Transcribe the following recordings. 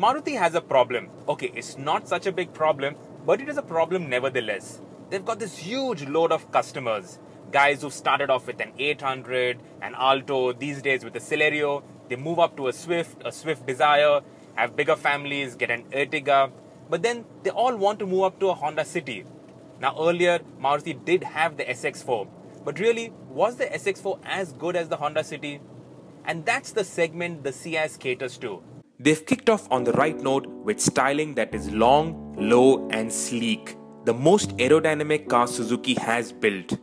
Maruti has a problem. Okay, it's not such a big problem, but it is a problem nevertheless. They've got this huge load of customers. Guys who started off with an 800, an Alto, these days with a Celerio. They move up to a Swift Desire, have bigger families, get an Ertiga. But then they all want to move up to a Honda City. Now earlier, Maruti did have the SX4. But really, was the SX4 as good as the Honda City? And that's the segment the Ciaz caters to. They've kicked off on the right note with styling that is long, low and sleek. The most aerodynamic car Suzuki has built.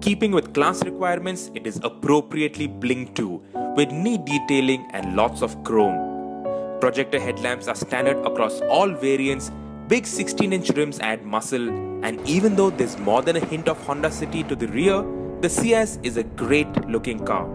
Keeping with class requirements, it is appropriately blinked to, with neat detailing and lots of chrome. Projector headlamps are standard across all variants, big 16-inch rims add muscle, and even though there's more than a hint of Honda City to the rear, the Ciaz is a great looking car.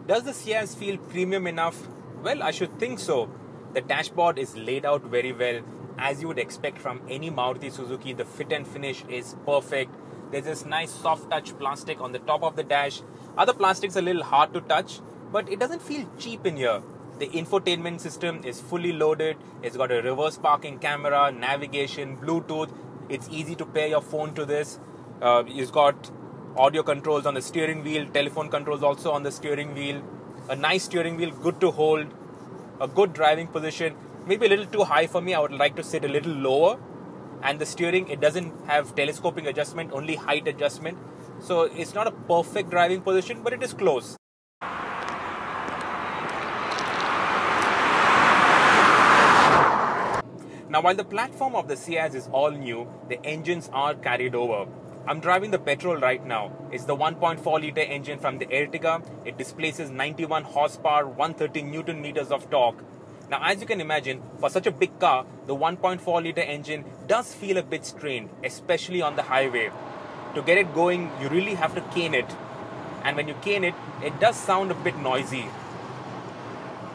Does the Ciaz feel premium enough? Well, I should think so. The dashboard is laid out very well. As you would expect from any Maruti Suzuki, the fit and finish is perfect. There's this nice soft touch plastic on the top of the dash. Other plastics are a little hard to touch, but it doesn't feel cheap in here. The infotainment system is fully loaded. It's got a reverse parking camera, navigation, Bluetooth. It's easy to pair your phone to this. It's got audio controls on the steering wheel, telephone controls also on the steering wheel. A nice steering wheel, good to hold. A good driving position. Maybe a little too high for me. I would like to sit a little lower. And the steering, it doesn't have telescoping adjustment, only height adjustment. So it's not a perfect driving position, but it is close. Now, while the platform of the Ciaz is all new, the engines are carried over. I'm driving the petrol right now. It's the 1.4 litre engine from the Ertiga. It displaces 91 horsepower, 130 Newton meters of torque. Now, as you can imagine, for such a big car, the 1.4 litre engine does feel a bit strained, especially on the highway. To get it going, you really have to cane it. And when you cane it, it does sound a bit noisy.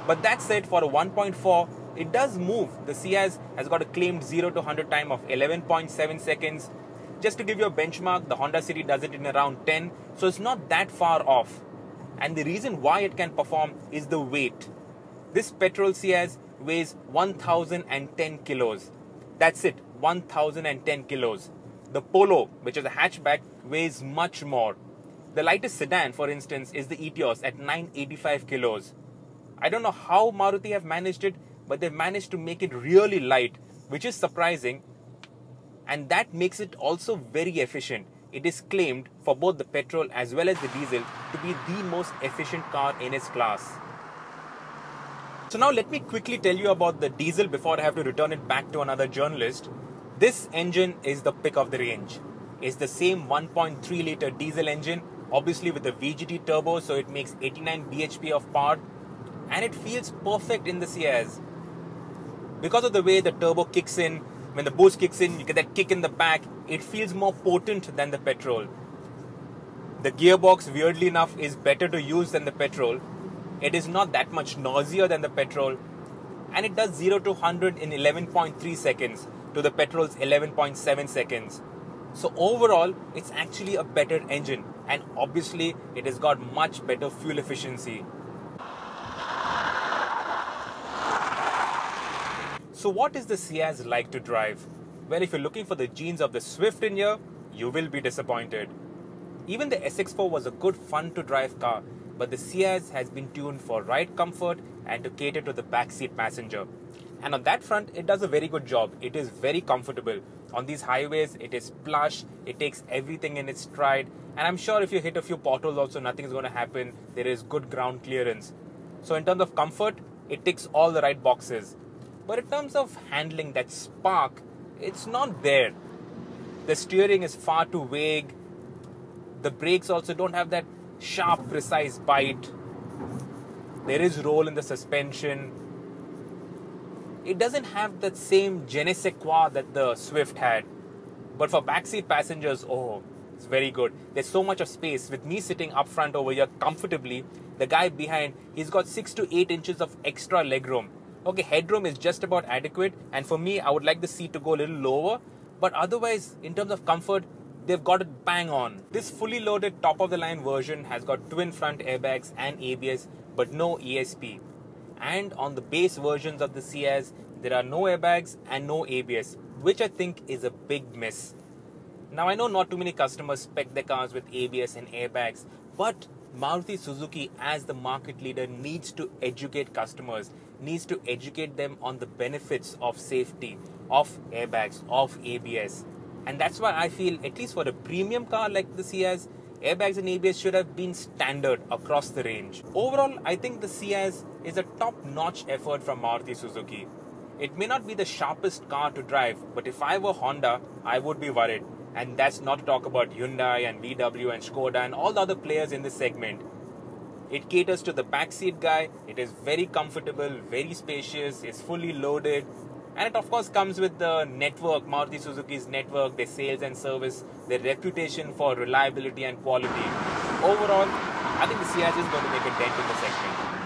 But that said, for a 1.4, it does move. The Ciaz has got a claimed 0 to 100 time of 11.7 seconds. Just to give you a benchmark, the Honda City does it in around 10, so it's not that far off. And the reason why it can perform is the weight. This petrol Ciaz weighs 1010 kilos. That's it, 1010 kilos. The Polo, which is a hatchback, weighs much more. The lightest sedan, for instance, is the Etios at 985 kilos. I don't know how Maruti have managed it, but they've managed to make it really light, which is surprising. And that makes it also very efficient. It is claimed for both the petrol as well as the diesel to be the most efficient car in its class. So now let me quickly tell you about the diesel before I have to return it back to another journalist. This engine is the pick of the range. It's the same 1.3 litre diesel engine, obviously with a VGT turbo, so it makes 89 bhp of power. And it feels perfect in the Ciaz. Because of the way the turbo kicks in, when the boost kicks in, you get that kick in the back, it feels more potent than the petrol. The gearbox, weirdly enough, is better to use than the petrol. It is not that much noisier than the petrol. And it does 0 to 100 in 11.3 seconds to the petrol's 11.7 seconds. So overall, it's actually a better engine. And obviously, it has got much better fuel efficiency. So what is the Ciaz like to drive? Well, if you're looking for the genes of the Swift in here, you will be disappointed. Even the SX4 was a good fun to drive car, but the Ciaz has been tuned for ride comfort and to cater to the backseat passenger. And on that front, it does a very good job. It is very comfortable. On these highways, it is plush, it takes everything in its stride, and I'm sure if you hit a few potholes also, nothing is going to happen. There is good ground clearance. So in terms of comfort, it ticks all the right boxes. But in terms of handling, that spark, it's not there. The steering is far too vague. The brakes also don't have that sharp, precise bite. There is roll in the suspension. It doesn't have that same je ne sais quoi that the Swift had. But for backseat passengers, oh, it's very good. There's so much of space. With me sitting up front over here comfortably, the guy behind, he's got 6 to 8 inches of extra legroom. Okay, headroom is just about adequate, and for me, I would like the seat to go a little lower, but otherwise, in terms of comfort, they've got it bang on. This fully loaded top-of-the-line version has got twin front airbags and ABS, but no ESP. And on the base versions of the Ciaz, there are no airbags and no ABS, which I think is a big miss. Now I know not too many customers spec their cars with ABS and airbags, but Maruti Suzuki as the market leader needs to educate customers, needs to educate them on the benefits of safety, of airbags, of ABS. And that's why I feel, at least for a premium car like the Ciaz, airbags and ABS should have been standard across the range. Overall, I think the Ciaz is a top-notch effort from Maruti Suzuki. It may not be the sharpest car to drive, but if I were Honda, I would be worried. And that's not to talk about Hyundai and VW and Skoda and all the other players in this segment. It caters to the backseat guy, it is very comfortable, very spacious, it's fully loaded, and it of course comes with the network, Maruti Suzuki's network, their sales and service, their reputation for reliability and quality. Overall, I think the Ciaz is going to make a dent in the segment.